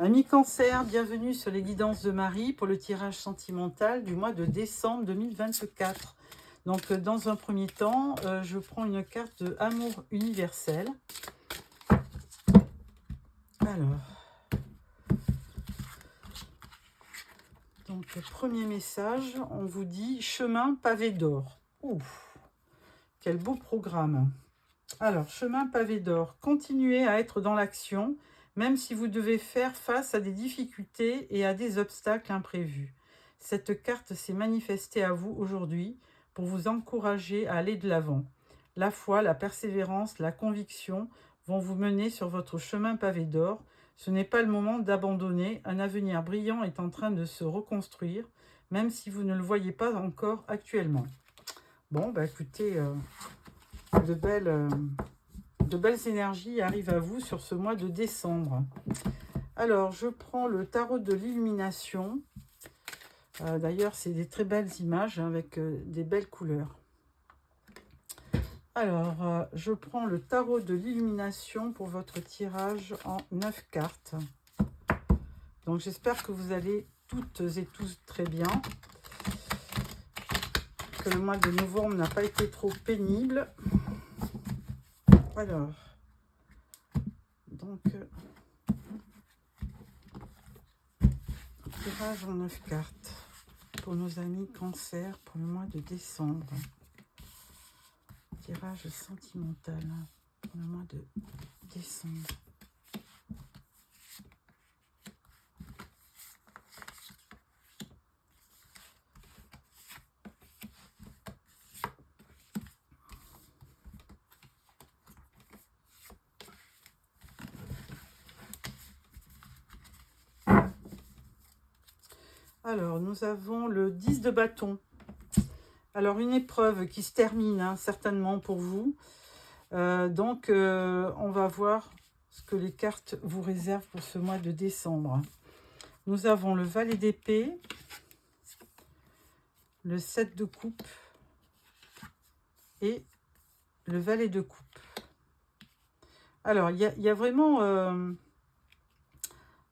Amis Cancer, bienvenue sur les guidances de Marie pour le tirage sentimental du mois de décembre 2024. Donc, dans un premier temps, je prends une carte de Amour universel. Alors, donc, premier message, on vous dit chemin pavé d'or. Ouf, quel beau programme. Alors, chemin pavé d'or, continuez à être dans l'action, même si vous devez faire face à des difficultés et à des obstacles imprévus. Cette carte s'est manifestée à vous aujourd'hui pour vous encourager à aller de l'avant. La foi, la persévérance, la conviction vont vous mener sur votre chemin pavé d'or. Ce n'est pas le moment d'abandonner. Un avenir brillant est en train de se reconstruire, même si vous ne le voyez pas encore actuellement. Bon, bah écoutez, de belles énergies arrivent à vous sur ce mois de décembre. Alors, je prends le tarot de l'illumination. D'ailleurs, c'est des très belles images avec des belles couleurs. Alors, je prends le tarot de l'illumination pour votre tirage en 9 cartes. Donc, j'espère que vous allez toutes et tous très bien. Que le mois de novembre n'a pas été trop pénible. Alors, donc, tirage en 9 cartes pour nos amis Cancer pour le mois de décembre. Tirage sentimental pour le mois de décembre. Alors, nous avons le 10 de bâton. Alors, une épreuve qui se termine, hein, certainement pour vous. Donc, on va voir ce que les cartes vous réservent pour ce mois de décembre. Nous avons le valet d'épée, le 7 de coupe et le valet de coupe. Alors, il y a vraiment...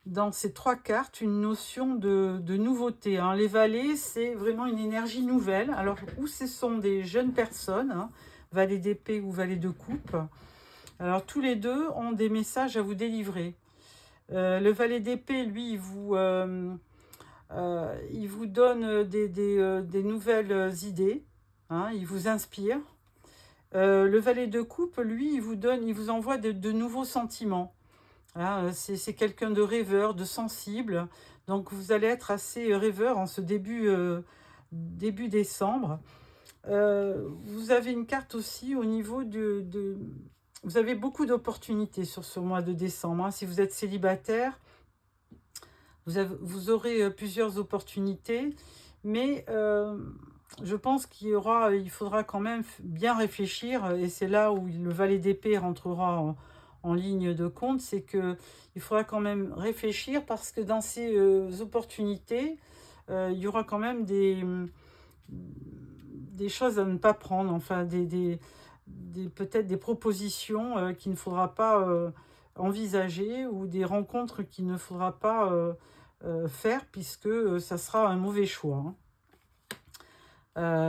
dans ces 3 cartes, une notion de nouveauté. Hein. Les valets, c'est vraiment une énergie nouvelle. Alors, où ce sont des jeunes personnes, hein, valet d'épée ou valet de coupe. Alors, tous les deux ont des messages à vous délivrer. Le valet d'épée, lui, il vous donne des nouvelles idées. Hein, il vous inspire. Le valet de coupe, lui, il vous envoie de nouveaux sentiments. Hein, c'est quelqu'un de rêveur, de sensible. Donc, vous allez être assez rêveur en ce début décembre. Vous avez une carte aussi au niveau vous avez beaucoup d'opportunités sur ce mois de décembre. Hein. Si vous êtes célibataire, vous aurez plusieurs opportunités. Mais je pense il faudra quand même bien réfléchir. Et c'est là où le valet d'épée rentrera en ligne de compte, c'est qu'il faudra quand même réfléchir parce que dans ces opportunités, il y aura quand même des choses à ne pas prendre, enfin peut-être des propositions qu'il ne faudra pas envisager ou des rencontres qu'il ne faudra pas faire puisque ça sera un mauvais choix. Hein.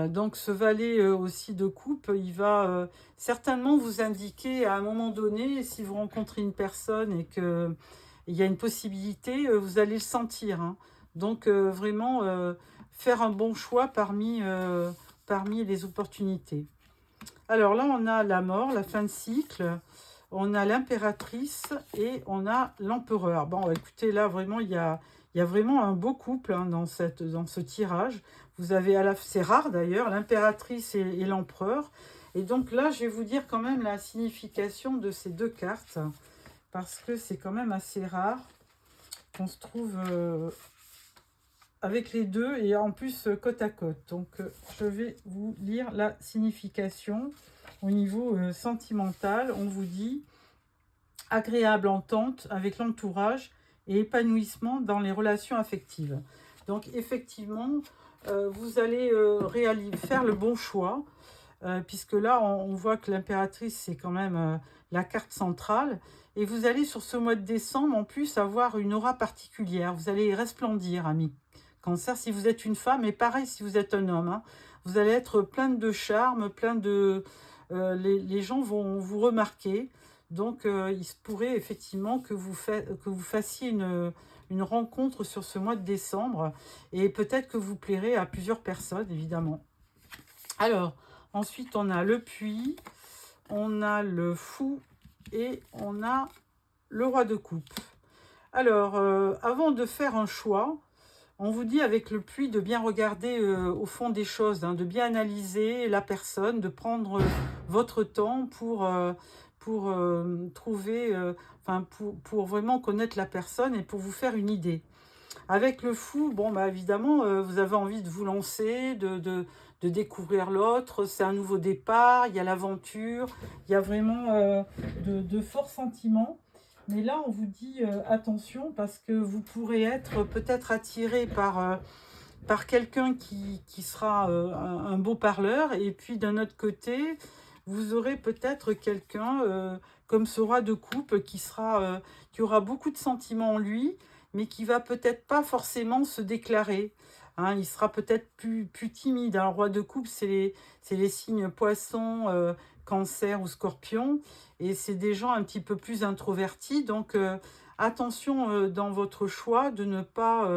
Donc ce valet aussi de coupe, il va certainement vous indiquer à un moment donné, si vous rencontrez une personne et qu'il y a une possibilité, vous allez le sentir. Hein. Donc vraiment faire un bon choix parmi les opportunités. Alors là, on a la mort, la fin de cycle, on a l'impératrice et on a l'empereur. Bon, écoutez, là vraiment, il y a vraiment un beau couple hein, dans ce tirage. Vous avez, c'est rare d'ailleurs, l'impératrice et l'empereur. Et donc là, je vais vous dire quand même la signification de ces 2 cartes. Parce que c'est quand même assez rare qu'on se trouve avec les deux et en plus côte à côte. Donc je vais vous lire la signification au niveau sentimental. On vous dit agréable entente avec l'entourage et épanouissement dans les relations affectives. Donc effectivement, vous allez faire le bon choix, puisque là, on voit que l'impératrice, c'est quand même la carte centrale. Et vous allez sur ce mois de décembre, en plus, avoir une aura particulière. Vous allez resplendir, amis Cancer, si vous êtes une femme, et pareil si vous êtes un homme. Hein. Vous allez être plein de charme, plein de... les gens vont vous remarquer. Donc, il se pourrait effectivement que vous fassiez une rencontre sur ce mois de décembre. Et peut-être que vous plairez à plusieurs personnes, évidemment. Alors, ensuite, on a le puits, on a le fou et on a le roi de coupe. Alors, avant de faire un choix, on vous dit avec le puits de bien regarder au fond des choses, hein, de bien analyser la personne, de prendre votre temps pour trouver, pour vraiment connaître la personne et pour vous faire une idée. Avec le fou, bon, bah, évidemment, vous avez envie de vous lancer, de découvrir l'autre. C'est un nouveau départ, il y a l'aventure, il y a vraiment de forts sentiments. Mais là, on vous dit attention parce que vous pourrez être peut-être attiré par quelqu'un qui sera un beau parleur. Et puis, d'un autre côté, vous aurez peut-être quelqu'un comme ce roi de coupe qui aura beaucoup de sentiments en lui, mais qui va peut-être pas forcément se déclarer. Hein, il sera peut-être plus timide. Un roi de coupe, c'est les signes poisson, cancer ou scorpion. Et c'est des gens un petit peu plus introvertis. Donc, attention dans votre choix de ne pas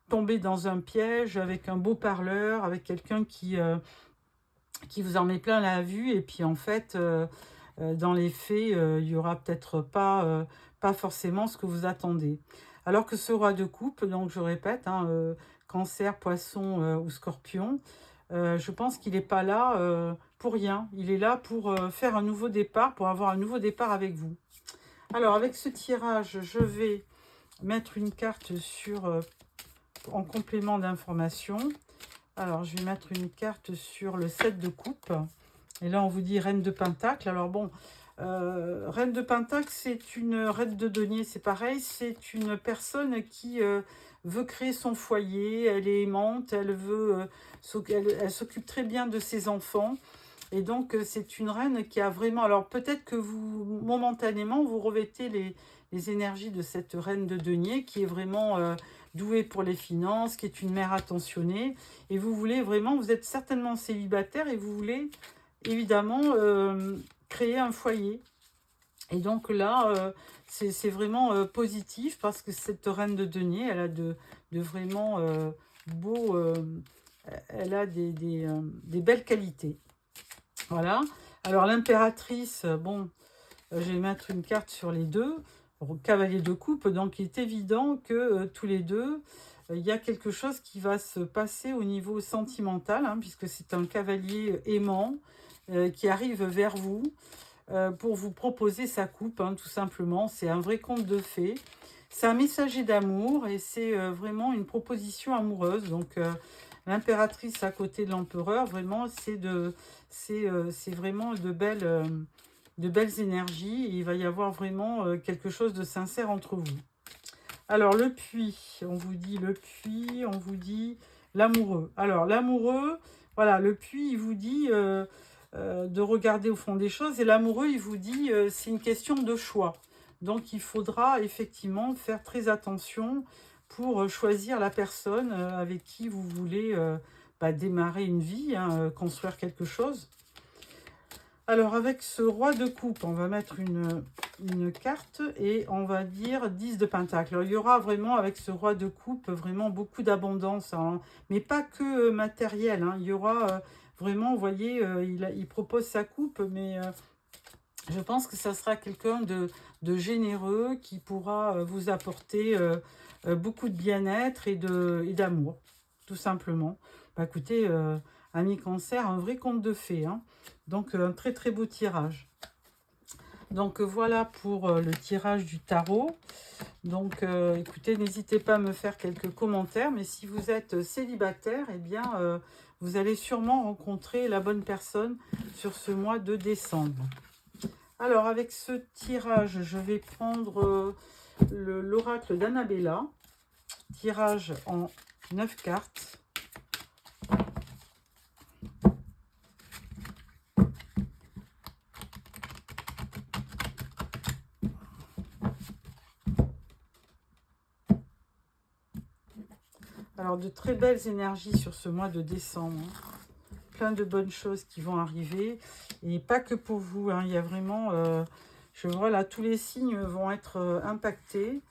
tomber dans un piège avec un beau parleur, avec quelqu'un qui vous en met plein la vue. Et puis, en fait, dans les faits, il n'y aura peut-être pas forcément ce que vous attendez. Alors que ce roi de coupe, donc je répète, hein, cancer, poisson ou scorpion, je pense qu'il n'est pas là pour rien. Il est là pour faire un nouveau départ, pour avoir un nouveau départ avec vous. Alors, avec ce tirage, je vais mettre une carte en complément d'information. Alors, je vais mettre une carte sur le 7 de coupe. Et là, on vous dit reine de pentacle. Alors bon, reine de pentacle, c'est une reine de denier, c'est pareil. C'est une personne qui veut créer son foyer. Elle est aimante, elle s'occupe très bien de ses enfants. Et donc, c'est une reine qui a vraiment... Alors, peut-être que vous, momentanément, vous revêtez les énergies de cette reine de denier qui est vraiment douée pour les finances, qui est une mère attentionnée. Et vous voulez vraiment... Vous êtes certainement célibataire et vous voulez, évidemment, créer un foyer. Et donc là, c'est vraiment positif parce que cette reine de denier, elle a de vraiment beaux... elle a des belles qualités. Voilà. Alors, l'impératrice, bon, je vais mettre une carte sur les deux. Cavalier de coupe, donc il est évident que tous les deux, il y a quelque chose qui va se passer au niveau sentimental, hein, puisque c'est un cavalier aimant qui arrive vers vous pour vous proposer sa coupe, hein, tout simplement. C'est un vrai conte de fées. C'est un messager d'amour et c'est vraiment une proposition amoureuse. Donc, l'impératrice à côté de l'empereur, vraiment, c'est vraiment de belles énergies. Et il va y avoir vraiment quelque chose de sincère entre vous. Alors, le puits, on vous dit le puits, on vous dit l'amoureux. Alors, l'amoureux, voilà, le puits, il vous dit de regarder au fond des choses. Et l'amoureux, il vous dit c'est une question de choix. Donc, il faudra effectivement faire très attention pour choisir la personne avec qui vous voulez démarrer une vie, hein, construire quelque chose. Alors, avec ce roi de coupe, on va mettre une carte et on va dire 10 de pentacle. Alors, il y aura vraiment, avec ce roi de coupe, vraiment beaucoup d'abondance, hein, mais pas que matériel. Hein. Il y aura vraiment, vous voyez, il propose sa coupe, mais je pense que ça sera quelqu'un de généreux qui pourra vous apporter beaucoup de bien-être et d'amour, tout simplement. Bah, écoutez, ami Cancer, un vrai conte de fées. Hein. Donc, un très très beau tirage. Donc, voilà pour le tirage du tarot. Donc, écoutez, n'hésitez pas à me faire quelques commentaires. Mais si vous êtes célibataire, eh bien, vous allez sûrement rencontrer la bonne personne sur ce mois de décembre. Alors, avec ce tirage, je vais prendre l'oracle d'Annabella. Tirage en 9 cartes. Alors, de très belles énergies sur ce mois de décembre. Plein de bonnes choses qui vont arriver. Et pas que pour vous. Hein. Il y a vraiment... je vois là, tous les signes vont être impactés.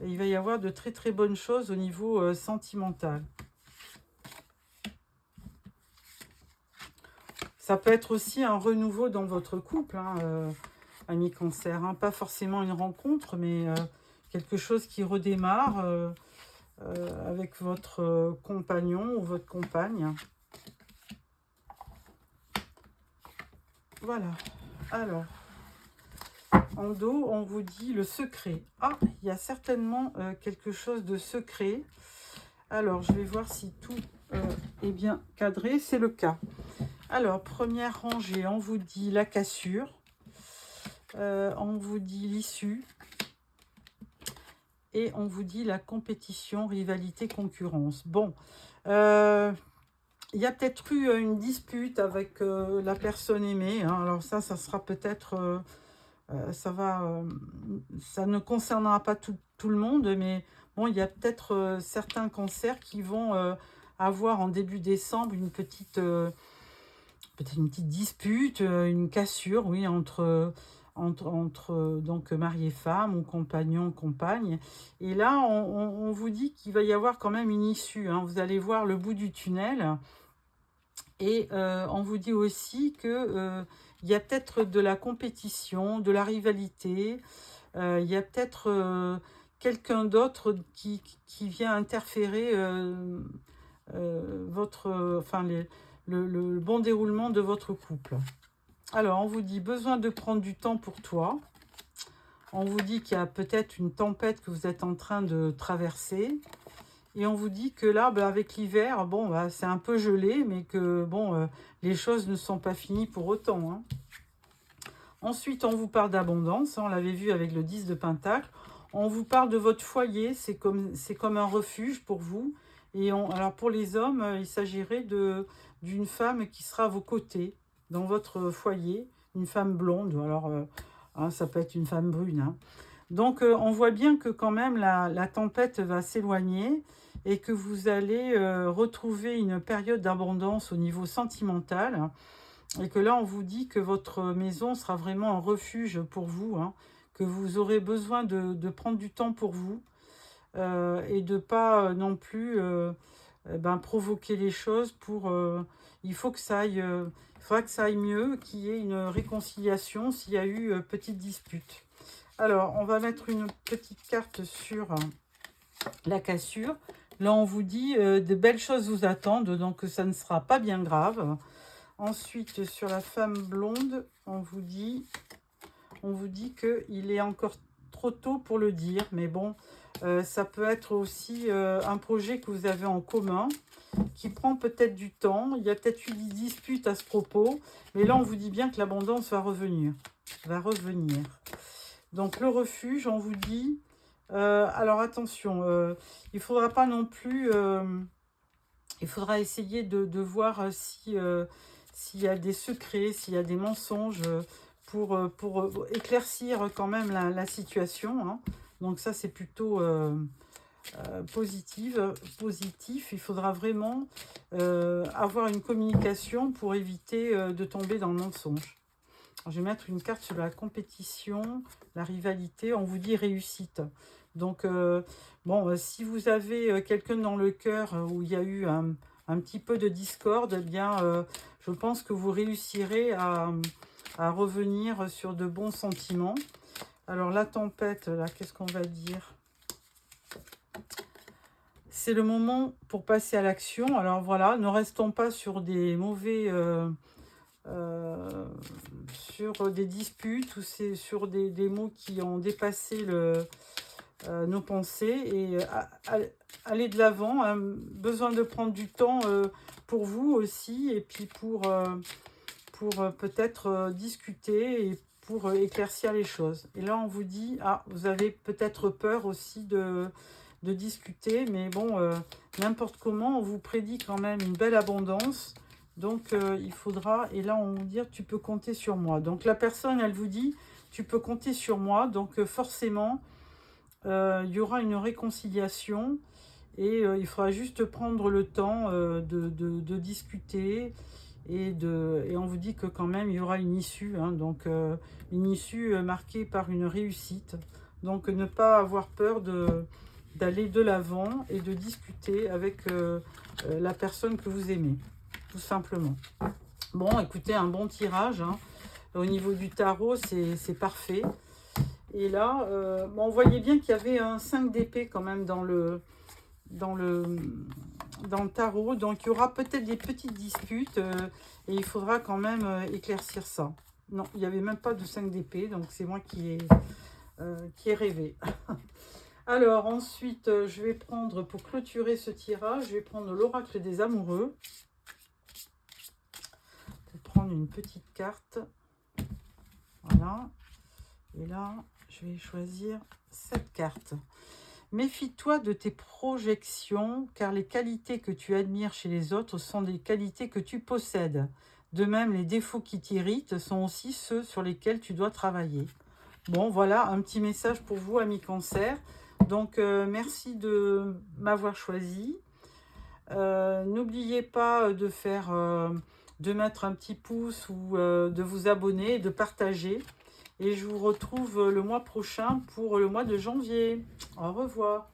Et il va y avoir de très très bonnes choses au niveau sentimental. Ça peut être aussi un renouveau dans votre couple, hein, ami Cancer. Hein. Pas forcément une rencontre, mais quelque chose qui redémarre avec votre compagnon ou votre compagne. Voilà. Alors, en dos, on vous dit le secret. Ah, il y a certainement quelque chose de secret. Alors, je vais voir si tout est bien cadré. C'est le cas. Alors, première rangée, on vous dit la cassure. On vous dit l'issue. Et on vous dit la compétition, rivalité, concurrence. Bon, il y a peut-être eu une dispute avec la personne aimée. Hein. Alors ça sera peut-être... ça ne concernera pas tout le monde, mais bon, il y a peut-être certains cancers qui vont avoir en début décembre peut-être une petite dispute, une cassure, oui, entre donc mari et femme, ou compagnon, compagne. Et là, on vous dit qu'il va y avoir quand même une issue. Hein. Vous allez voir le bout du tunnel. Et on vous dit aussi que il y a peut-être de la compétition, de la rivalité. Il y a peut-être quelqu'un d'autre qui vient interférer le bon déroulement de votre couple. Alors, on vous dit besoin de prendre du temps pour toi. On vous dit qu'il y a peut-être une tempête que vous êtes en train de traverser. Et on vous dit que là, avec l'hiver, bon, c'est un peu gelé, mais que bon, les choses ne sont pas finies pour autant. Hein. Ensuite, on vous parle d'abondance. Hein, on l'avait vu avec le 10 de Pentacle. On vous parle de votre foyer. C'est comme un refuge pour vous. Et alors, pour les hommes, il s'agirait d'une femme qui sera à vos côtés dans votre foyer. Une femme blonde. Alors, hein, ça peut être une femme brune. Hein. Donc, on voit bien que quand même, la tempête va s'éloigner et que vous allez retrouver une période d'abondance au niveau sentimental. Et que là, on vous dit que votre maison sera vraiment un refuge pour vous, hein, que vous aurez besoin de prendre du temps pour vous et de ne pas non plus provoquer les choses pour... il faut que ça aille... il faudra que ça aille mieux, qu'il y ait une réconciliation s'il y a eu petite dispute. Alors, on va mettre une petite carte sur la cassure. Là, on vous dit de belles choses vous attendent, donc ça ne sera pas bien grave. Ensuite, sur la femme blonde, on vous dit qu'il est encore trop tôt pour le dire. Mais bon, ça peut être aussi un projet que vous avez en commun, qui prend peut-être du temps. Il y a peut-être eu des disputes à ce propos. Mais là, on vous dit bien que l'abondance va revenir. Donc, le refuge, on vous dit... alors, attention, il ne faudra pas non plus... il faudra essayer de voir s'il y a des secrets, s'il y a des mensonges pour éclaircir quand même la situation. Hein. Donc ça, c'est plutôt positif. Il faudra vraiment avoir une communication pour éviter de tomber dans le mensonge. Alors, je vais mettre une carte sur la compétition, la rivalité. On vous dit réussite. Donc, si vous avez quelqu'un dans le cœur où il y a eu un petit peu de discorde, eh bien, je pense que vous réussirez à revenir sur de bons sentiments. Alors, la tempête, là, qu'est-ce qu'on va dire? C'est le moment pour passer à l'action. Alors, voilà, ne restons pas sur des mauvais... sur des disputes ou sur des mots qui ont dépassé nos pensées et aller de l'avant. Hein, besoin de prendre du temps pour vous aussi et puis pour peut-être discuter et pour éclaircir les choses. Et là, on vous dit, vous avez peut-être peur aussi de discuter, mais bon, n'importe comment, on vous prédit quand même une belle abondance. Donc, il faudra, et là, on va dire, tu peux compter sur moi. Donc, la personne, elle vous dit, tu peux compter sur moi. Donc, forcément, il y aura une réconciliation Et il faudra juste prendre le temps de discuter. Et on vous dit que quand même, il y aura une issue. Hein, donc, une issue marquée par une réussite. Donc, ne pas avoir peur d'aller de l'avant et de discuter avec la personne que vous aimez. Tout simplement. Bon, écoutez, un bon tirage. Hein. Au niveau du tarot, c'est parfait. Et là, bon, on voyait bien qu'il y avait un 5 d'épée quand même dans le tarot. Donc, il y aura peut-être des petites disputes et il faudra quand même éclaircir ça. Non, il n'y avait même pas de 5 d'épée, donc c'est moi qui ai rêvé. Alors, ensuite, je vais prendre, pour clôturer ce tirage, je vais prendre l'oracle des amoureux. Je vais prendre une petite carte. Voilà. Et là, je vais choisir cette carte. Méfie-toi de tes projections, car les qualités que tu admires chez les autres sont des qualités que tu possèdes. De même, les défauts qui t'irritent sont aussi ceux sur lesquels tu dois travailler. Bon, voilà, un petit message pour vous, amis Cancer. Donc, merci de m'avoir choisi. N'oubliez pas de mettre un petit pouce ou de vous abonner et de partager. Et je vous retrouve le mois prochain pour le mois de janvier. Au revoir.